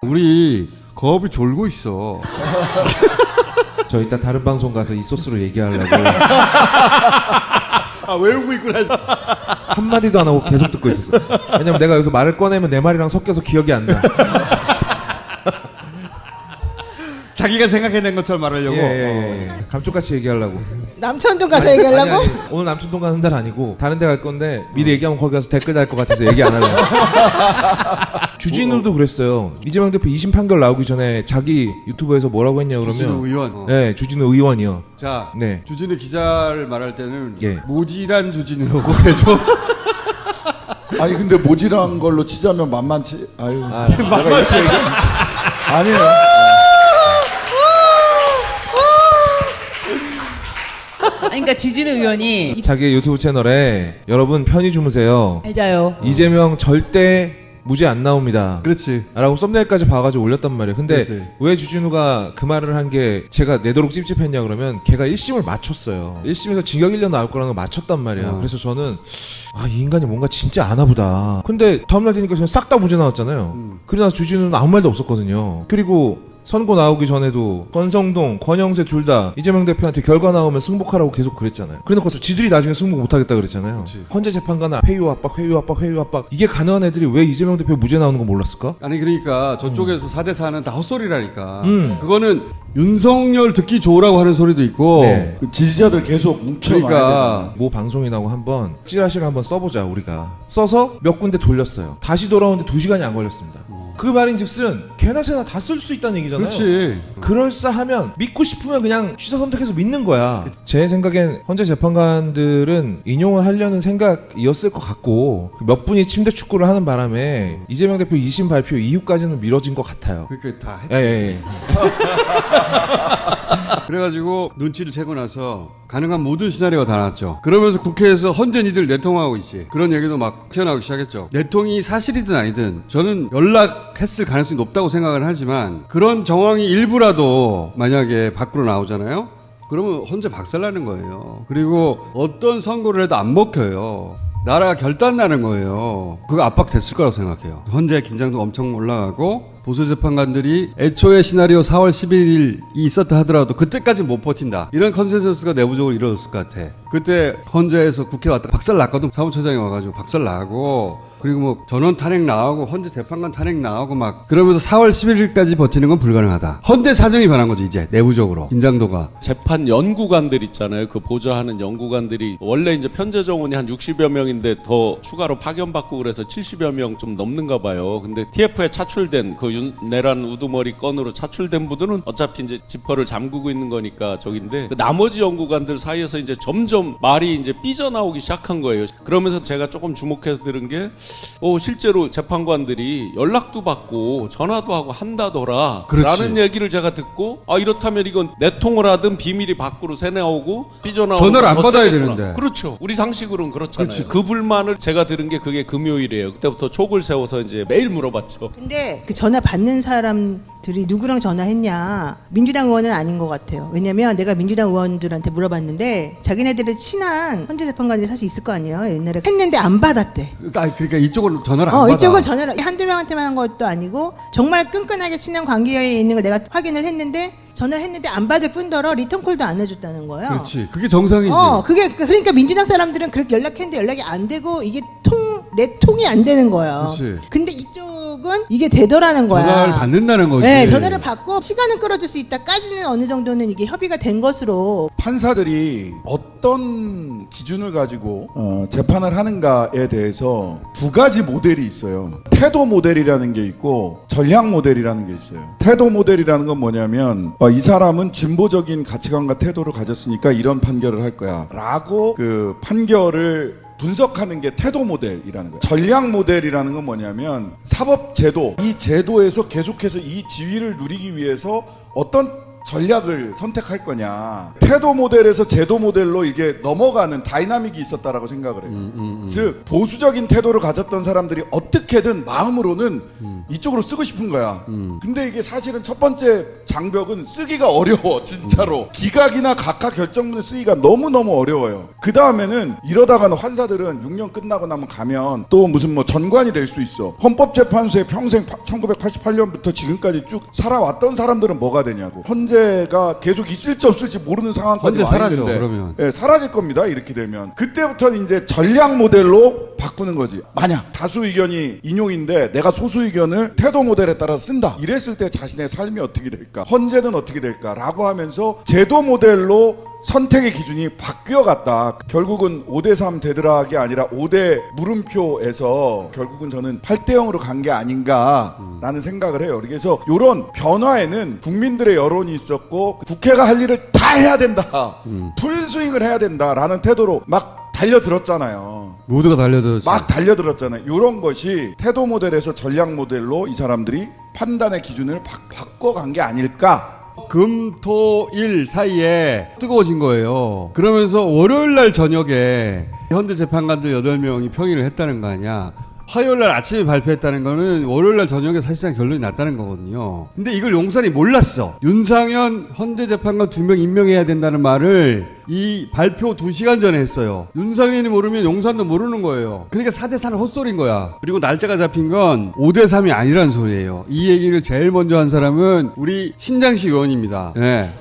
우리 거업이 졸고 있어. 저 이따 다른 방송 가서 이 소스로 얘기하려고 아, 외우고 있구나. 한마디도 안 하고 계속 듣고 있었어. 왜냐면 내가 여기서 말을 꺼내면 내 말이랑 섞여서 기억이 안 나. 자기가 생각해낸 것처럼 말하려고. 예. 감쪽같이 얘기하려고. 남천동 가서 얘기하려고? 아니. 오늘 남천동 가는 데는 아니고 다른 데 갈 건데 미리 얘기하면 거기 가서 댓글 달 것 같아서 얘기 안 하려고. 주진우도 그랬어요. 이재명 대표 2심 판결 나오기 전에 자기 유튜브에서 뭐라고 했냐 그러면 주진우 의원. 네, 주진우 의원이요. 자, 네. 주진우 기자를 말할 때는 예. 모질한 주진우라고 해줘. 아니 근데 모질한 걸로 치자면 만만치. 아유. 내가 이렇게 얘기. 아니에요. 그러니까 주진우 의원이 자기 유튜브 채널에 여러분 편히 주무세요. 잘 자요. 이재명 절대 무죄 안 나옵니다. 그렇지. 라고 썸네일까지 봐가지고 올렸단 말이에요. 근데 그렇지. 왜 주진우가 그 말을 한 게 제가 내도록 찝찝했냐 그러면 걔가 1심을 맞췄어요. 1심에서 징역 1년 나올 거라는 걸 맞췄단 말이야. 그래서 저는 이 인간이 뭔가 진짜 아나 보다. 근데 다음날 되니까 저는 싹 다 무죄 나왔잖아요. 그러고 나서 주진우는 아무 말도 없었거든요. 그리고 선고 나오기 전에도 권성동, 권영세 둘 다 이재명 대표한테 결과 나오면 승복하라고 계속 그랬잖아요. 그래놓고 지들이 나중에 승복 못하겠다 그랬잖아요. 그치. 헌재 재판관은 회유 압박, 회유 압박, 회유 압박. 이게 가능한 애들이 왜 이재명 대표 무죄 나오는 거 몰랐을까? 아니 그러니까 저쪽에서 4대4는 다 헛소리라니까. 음. 그거는 윤석열 듣기 좋으라고 하는 소리도 있고. 네. 그 지지자들 계속 뭉쳐놔야 그러니까 모 방송인하고 한번 찌라시를 한번 써보자 우리가. 써서 몇 군데 돌렸어요. 다시 돌아오는데 2시간이 안 걸렸습니다. 그 말인즉슨 개나 새나 다 쓸 수 있다는 얘기잖아요. 그렇지. 그럴싸하면 믿고 싶으면 그냥 취사 선택해서 믿는 거야. 제 생각엔 헌재 재판관들은 인용을 하려는 생각이었을 것 같고 몇 분이 침대 축구를 하는 바람에 이재명 대표 2심 발표 이후까지는 미뤄진 것 같아요. 그렇게 다 했. 예. 그래가지고 눈치를 채고 나서 가능한 모든 시나리오가 다 나왔죠. 그러면서 국회에서 헌재 니들 내통하고 있지. 그런 얘기도 막 튀어나오기 시작했죠. 내통이 사실이든 아니든 저는 연락했을 가능성이 높다고 생각을 하지만 그런 정황이 일부라도 만약에 밖으로 나오잖아요. 그러면 헌재 박살나는 거예요. 그리고 어떤 선고를 해도 안 먹혀요. 나라가 결단나는 거예요. 그거 압박됐을 거라고 생각해요. 헌재 긴장도 엄청 올라가고 보수 재판관들이 애초에 시나리오 4월 11일이 있었다 하더라도 그때까지 못 버틴다. 이런 컨센서스가 내부적으로 이루어졌을 것 같아. 그때 헌재에서 국회 왔다 박살 났거든. 사무처장이 와가지고 박살 나고 그리고 뭐 전원 탄핵 나오고 헌재 재판관 탄핵 나오고 막 그러면서 4월 11일까지 버티는 건 불가능하다. 헌재 사정이 변한 거지 이제 내부적으로 긴장도가. 재판 연구관들 있잖아요. 그 보좌하는 연구관들이 원래 이제 편제 정원이 한 60여 명인데 더 추가로 파견받고 그래서 70여 명 좀 넘는가 봐요. 근데 TF에 차출된 그 윤내란 우두머리 건으로 차출된 분들은 어차피 이제 지퍼를 잠그고 있는 거니까 저긴데 그 나머지 연구관들 사이에서 이제 점점 말이 이제 삐져나오기 시작한 거예요. 그러면서 제가 조금 주목해서 들은 게 실제로 재판관들이 연락도 받고 전화도 하고 한다더라 라는 얘기를 제가 듣고 이렇다면 이건 내통을 하든 비밀이 밖으로 새나오고 삐져나오고 전화를 안 더 받아야 세겠구나. 되는데. 그렇죠. 우리 상식으로는 그렇잖아요. 그 불만을 제가 들은 게 그게 금요일이에요. 그때부터 촉을 세워서 이제 매일 물어봤죠. 근데 그 전화 받는 사람들이 누구랑 전화했냐? 민주당 의원은 아닌 것 같아요. 왜냐면 내가 민주당 의원들한테 물어봤는데 자기네들의 친한 헌재 재판관들이 사실 있을 거 아니에요. 옛날에 했는데 안 받았대. 그러니까 이쪽은 전화를 안 받아. 이쪽은 전화를 한두 명한테만 한 것도 아니고 정말 끈끈하게 친한 관계에 있는 걸 내가 확인을 했는데 전화를 했는데 안 받을 뿐더러 리턴콜도 안 해줬다는 거예요. 그렇지. 그게 정상이지. 그러니까 민주당 사람들은 그렇게 연락했는데 연락이 안 되고 이게 내통이 안 되는 거예요. 그렇지. 근데 이쪽은 이게 되더라는 거야. 전화를 받는다는 거지. 네, 전화를 받고 시간은 끌어줄 수 있다까지는 어느 정도는 이게 협의가 된 것으로. 판사들이 어떤 기준을 가지고 재판을 하는가에 대해서 두 가지 모델이 있어요. 태도 모델이라는 게 있고 전략 모델이라는 게 있어요. 태도 모델이라는 건 뭐냐면 이 사람은 진보적인 가치관과 태도를 가졌으니까 이런 판결을 할 거야 라고 그 판결을 분석하는 게 태도 모델이라는 거예요. 전략 모델이라는 건 뭐냐면 사법 제도, 이 제도에서 계속해서 이 지위를 누리기 위해서 어떤 전략을 선택할 거냐. 태도 모델에서 제도 모델로 이게 넘어가는 다이나믹이 있었다라고 생각을 해요. 즉 보수적인 태도를 가졌던 사람들이 어떻게든 마음으로는 이쪽으로 쓰고 싶은 거야. 근데 이게 사실은 첫 번째 장벽은 쓰기가 어려워. 진짜로 기각이나 각하 결정문을 쓰기가 너무너무 어려워요. 그 다음에는 이러다가는 환사들은 6년 끝나고 나면 가면 또 무슨 뭐 전관이 될 수 있어. 헌법재판소에 평생 1988년부터 지금까지 쭉 살아왔던 사람들은 뭐가 되냐고. 헌재가 계속 있을지 없을지 모르는 상황까지 헌재 와 사라져, 있는데 그러면. 예, 사라질 겁니다. 이렇게 되면 그때부터는 이제 전략 모델로 바꾸는 거지. 만약 다수 의견이 인용인데 내가 소수 의견을 태도 모델에 따라 쓴다. 이랬을 때 자신의 삶이 어떻게 될까? 헌재는 어떻게 될까라고 하면서 제도 모델로 선택의 기준이 바뀌어 갔다. 결국은 5대3 되더라가 아니라 5대 물음표에서 결국은 저는 8대0으로 간 게 아닌가라는 생각을 해요. 그래서 이런 변화에는 국민들의 여론이 있었고 국회가 할 일을 다 해야 된다. 풀스윙을 해야 된다라는 태도로 막 달려들었잖아요. 모두가 달려들었죠. 막 달려들었잖아요. 이런 것이 태도 모델에서 전략 모델로 이 사람들이 판단의 기준을 바꿔간 게 아닐까. 금, 토, 일 사이에 뜨거워진 거예요. 그러면서 월요일 날 저녁에 현대 재판관들 8명이 평의를 했다는 거 아니야. 화요일 날 아침에 발표했다는 거는 월요일 날 저녁에 사실상 결론이 났다는 거거든요. 근데 이걸 용산이 몰랐어. 윤상현 헌재 재판관 2명 임명해야 된다는 말을 이 발표 2시간 전에 했어요. 윤상현이 모르면 용산도 모르는 거예요. 그러니까 4대4는 헛소리인 거야. 그리고 날짜가 잡힌 건 5대3이 아니라는 소리예요. 이 얘기를 제일 먼저 한 사람은 우리 신장식 의원입니다. 네.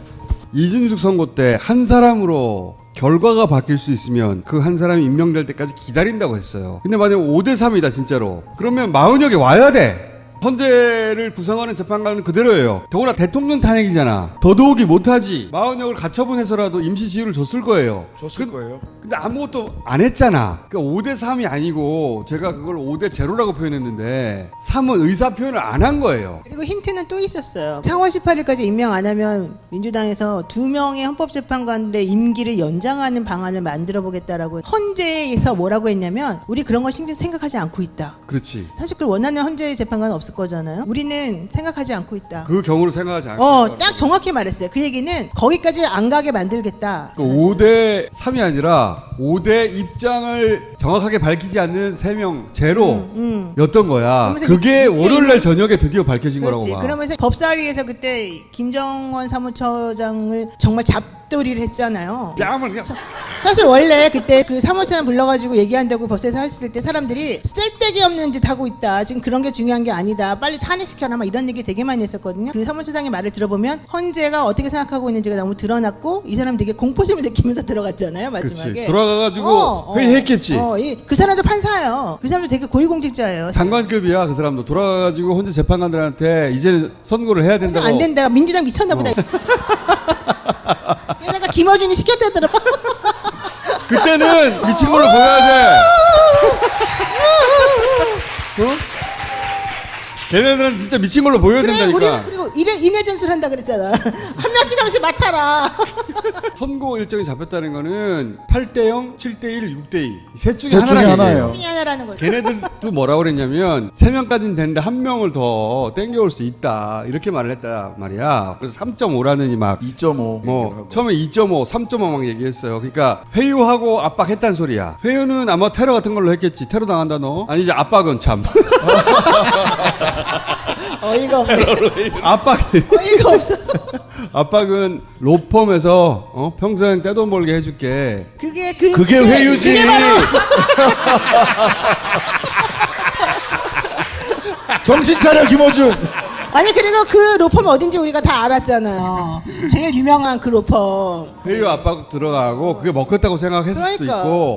이준숙 선거 때 한 사람으로 결과가 바뀔 수 있으면 그 한 사람이 임명될 때까지 기다린다고 했어요. 근데 만약 5대3이다 진짜로. 그러면 40역에 와야 돼. 헌재를 구성하는 재판관은 그대로예요. 더구나 대통령 탄핵이잖아. 더더욱이 못하지. 40역을 가처분해서라도 임시시효를 줬을 거예요. 줬을 거예요. 근데 아무것도 안 했잖아. 그러니까 5대3이 아니고 제가 그걸 5대0라고 표현했는데 3은 의사 표현을 안 한 거예요. 그리고 힌트는 또 있었어요. 4월 18일까지 임명 안 하면 민주당에서 2명의 헌법재판관들의 임기를 연장하는 방안을 만들어 보겠다라고 헌재에서 뭐라고 했냐면 우리 그런 거 신경 생각하지 않고 있다. 그렇지. 사실 그걸 원하는 헌재 재판관은 없을 거잖아요. 우리는 생각하지 않고 있다. 그 경우를 생각하지 않고. 딱 정확히 말했어요. 그 얘기는 거기까지 안 가게 만들겠다. 5대3이 아니라 5대 입장을 정확하게 밝히지 않는 3명 제로였던 거야. 그러면서 그게 그 월요일날 저녁에 드디어 밝혀진 그렇지. 거라고 봐. 그러면서 법사위에서 그때 김정원 사무처장을 정말 잡돌이를 했잖아요. 뺨을 그냥 사실 원래 그때 그 사무처장 불러가지고 얘기한다고 법사위에서 했을 때 사람들이 쓸데기 없는 짓 하고 있다. 지금 그런 게 중요한 게 아니다. 빨리 탄핵시켜라. 막 이런 얘기 되게 많이 했었거든요. 그 사무처장의 말을 들어보면 헌재가 어떻게 생각하고 있는지가 너무 드러났고 이 사람 되게 공포심을 느끼면서 들어갔잖아요. 마지막에. 그렇지. 돌아가가지고 회의했겠지. 그 사람도 판사예요. 그 사람도 되게 고위공직자예요. 장관급이야 그 사람도. 돌아가가지고 혼자 재판관들한테 이제 선고를 해야 된다고. 안 된다. 민주당 미쳤나 보다. 내가 김어준이 시켰다더라. 그때는 미친 걸로 보여야 돼. 어? 걔네들은 진짜 미친 걸로 보여야 그래, 된다니까. 우리가 그리고 인해 전술 한다 그랬잖아. 한 명씩 맡아라. 선고 일정이 잡혔다는 거는 8대0, 7대1, 6대2 셋 중에 셋 중에 하나라는 하나예요. 얘기예요. 중에 하나라는 거죠. 걔네들도 뭐라고 그랬냐면 3명까지는 되는데 1명을 더 땡겨올 수 있다 이렇게 말을 했단 말이야. 그래서 3.5라느니 막 2.5 뭐 처음에 2.5, 3.5 막 얘기했어요. 그러니까 회유하고 압박했단 소리야. 회유는 아마 테러 같은 걸로 했겠지. 테러 당한다 너. 아니지 압박은 참. 어이가 없네. 압박. 어이가 없어. 압박은 로펌에서 평생 떼돈 벌게 해줄게. 그게 회유지. 그게 바로 정신 차려 김어준. 아니 그리고 그 로펌 어딘지 우리가 다 알았잖아요. 제일 유명한 그 로펌. 회유 압박 들어가고 그게 먹혔다고 생각했을 수도 그러니까. 있고.